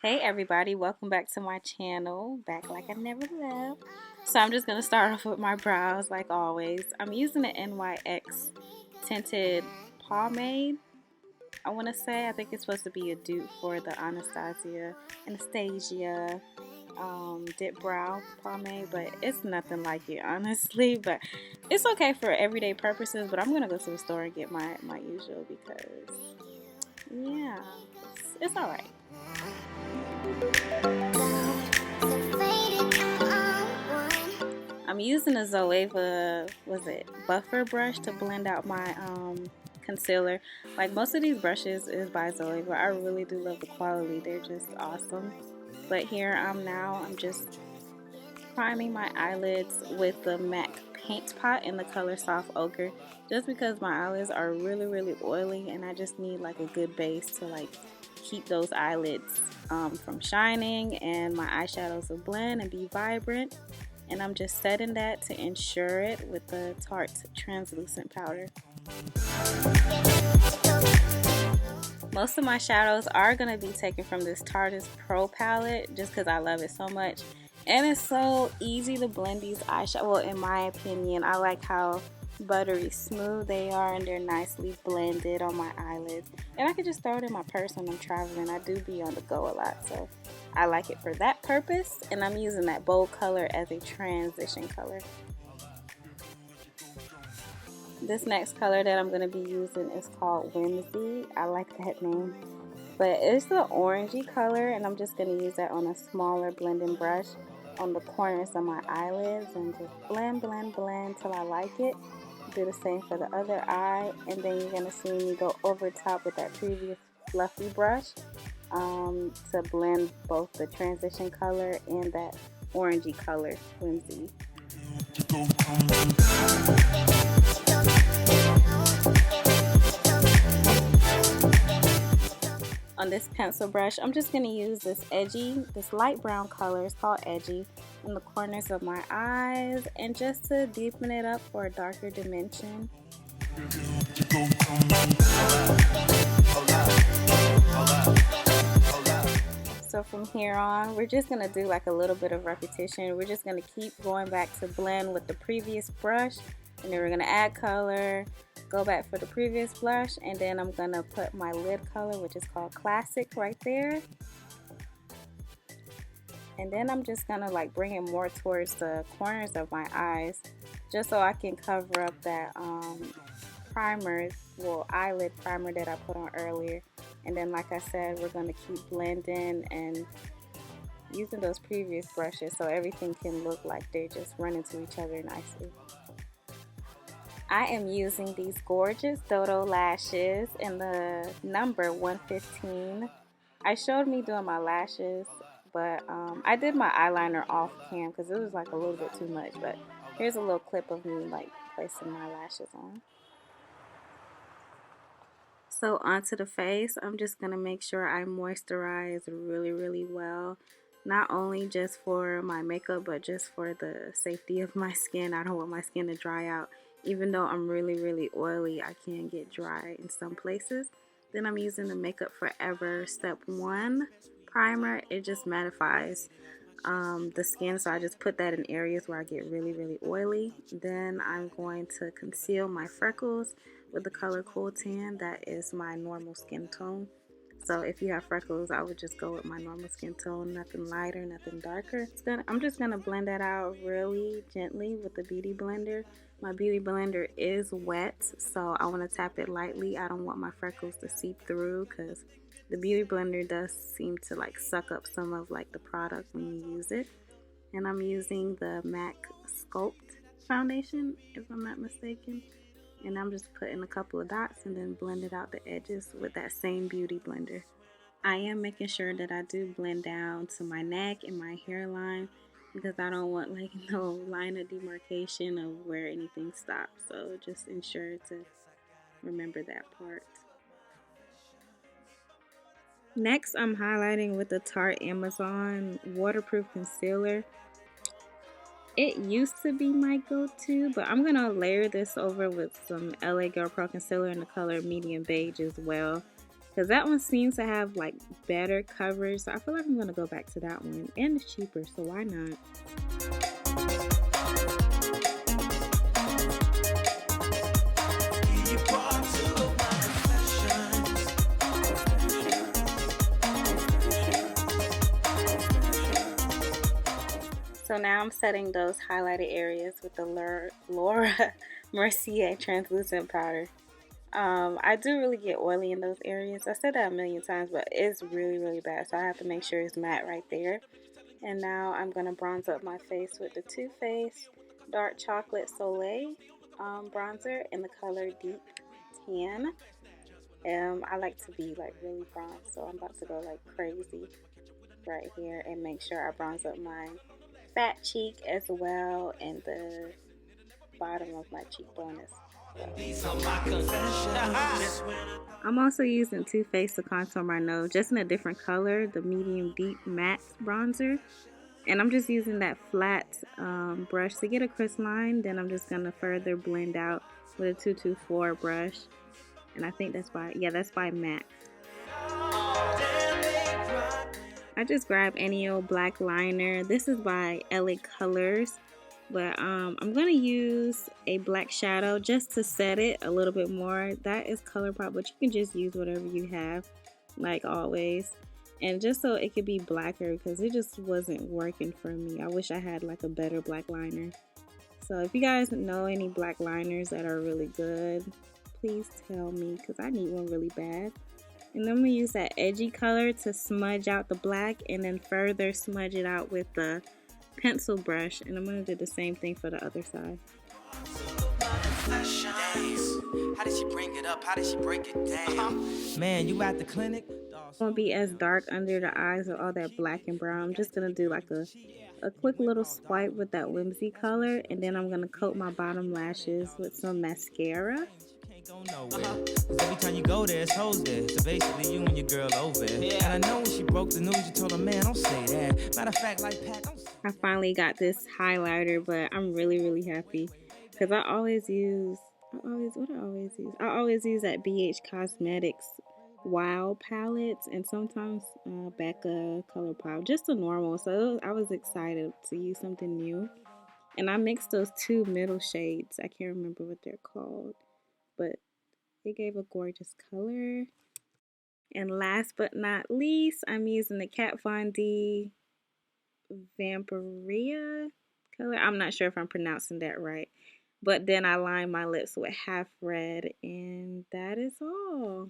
Hey everybody, welcome back to my channel, back like I never left. So I'm just going to start off with my brows like always. I'm using the NYX tinted pomade, I want to say. I think it's supposed to be a dupe for the Anastasia dip brow pomade, but it's nothing like it honestly, but it's okay for everyday purposes. But I'm going to go to the store and get my usual because yeah, it's alright. I'm using a Zoeva, buffer brush to blend out my concealer. Like most of these brushes is by Zoeva. I really do love the quality. They're just awesome. But here I'm just priming my eyelids with the MAC paint pot in the color Soft Ochre. Just because my eyelids are really oily and I just need like a good base to like keep those eyelids from shining and my eyeshadows will blend and be vibrant. And I'm just setting that to ensure it with the Tarte translucent powder. Most of my shadows are going to be taken from this Tarte Pro palette just because I love it so much. And it's so easy to blend these eyeshadows. Well, in my opinion, I like how buttery smooth they are and they're nicely blended on my eyelids. And I could just throw it in my purse when I'm traveling. I do be on the go a lot, so I like it for that purpose. And I'm using that bold color as a transition color. This next color that I'm going to be using is called Whimsy. I like that name. But it's the orangey color, and I'm just going to use that on a smaller blending brush on the corners of my eyelids and just blend till I like it. Do the same for the other eye, and then you're going to see me go over top with that previous fluffy brush to blend both the transition color and that orangey color, Whimsy. On this pencil brush, I'm just going to use this light brown color, it's called Edgy, in the corners of my eyes and just to deepen it up for a darker dimension. So from here on, we're just going to do like a little bit of repetition. We're just going to keep going back to blend with the previous brush, and then we're going to add color, go back for the previous blush, and then I'm going to put my lid color, which is called Classic, right there. And then I'm just going to like bring it more towards the corners of my eyes just so I can cover up that eyelid primer that I put on earlier. And then like I said, we're going to keep blending and using those previous brushes so everything can look like they're just running to each other nicely. I am using these gorgeous Dodo lashes in the number 115. I showed me doing my lashes, but I did my eyeliner off cam because it was like a little bit too much. But here's a little clip of me like placing my lashes on. So onto the face, I'm just going to make sure I moisturize really well. Not only just for my makeup, but just for the safety of my skin. I don't want my skin to dry out. Even though I'm really oily, I can get dry in some places. Then I'm using the Makeup Forever Step 1 primer. It just mattifies the skin, so I just put that in areas where I get really oily. Then I'm going to conceal my freckles with the color Cool Tan. That is my normal skin tone. So if you have freckles, I would just go with my normal skin tone, nothing lighter, nothing darker. I'm just going to blend that out really gently with the Beauty Blender. My Beauty Blender is wet, so I want to tap it lightly. I don't want my freckles to seep through because the Beauty Blender does seem to like suck up some of like the product when you use it. And I'm using the MAC Sculpt foundation, if I'm not mistaken. And I'm just putting a couple of dots and then blending out the edges with that same Beauty Blender. I am making sure that I do blend down to my neck and my hairline because I don't want like no line of demarcation of where anything stops. So just ensure to remember that part. Next, I'm highlighting with the Tarte Amazon Waterproof Concealer. It used to be my go-to, but I'm going to layer this over with some LA Girl Pro Concealer in the color Medium Beige as well. because that one seems to have like better coverage. So I feel like I'm going to go back to that one, and it's cheaper, so why not? So now I'm setting those highlighted areas with the Laura Mercier translucent powder. I do really get oily in those areas. I said that a million times, but it's really, really bad. So I have to make sure it's matte right there. And now I'm going to bronze up my face with the Too Faced Dark Chocolate Soleil bronzer in the color Deep Tan. I like to be like really bronzed, so I'm about to go like crazy right here and make sure I bronze up my fat cheek as well, and the bottom of my cheekbone as well. I'm also using Too Faced to contour my nose, just in a different color, the medium deep matte bronzer. And I'm just using that flat brush to get a crisp line. Then I'm just going to further blend out with a 224 brush. And I think that's by MAC. I just grabbed any old black liner. This is by LA Colors. But I'm going to use a black shadow just to set it a little bit more. That is ColourPop, but you can just use whatever you have, like always. And just so it could be blacker, because it just wasn't working for me. I wish I had like a better black liner. So if you guys know any black liners that are really good, please tell me, because I need one really bad. And then I'm going to use that edgy color to smudge out the black, and then further smudge it out with the pencil brush. And I'm going to do the same thing for the other side. How did she bring it up? How did she break it down? Man, you at the clinic? Won't be as dark under the eyes with all that black and brown. I'm just going to do like a quick little swipe with that whimsy color, and then I'm going to coat my bottom lashes with some mascara. Every time you go there, it's hoes there. So basically you and your girl over there. Yeah. And I know when she broke the news, you told her, man, don't say that. Matter of fact, like Pat, don't say that. I finally got this highlighter, but I'm really, really happy. Because I always use that BH Cosmetics Wow palettes, and sometimes Becca ColourPop, just the normal. So I was excited to use something new. And I mixed those two middle shades. I can't remember what they're called, but they gave a gorgeous color. And last but not least, I'm using the Kat Von D Vampyria color. I'm not sure if I'm pronouncing that right. But then I line my lips with half red, and that is all.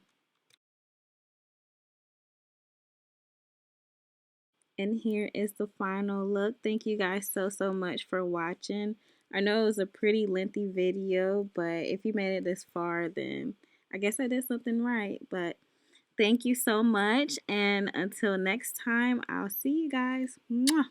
And here is the final look. Thank you guys so much for watching. I know it was a pretty lengthy video, but if you made it this far, then I guess I did something right. But thank you so much, and until next time, I'll see you guys. Mwah.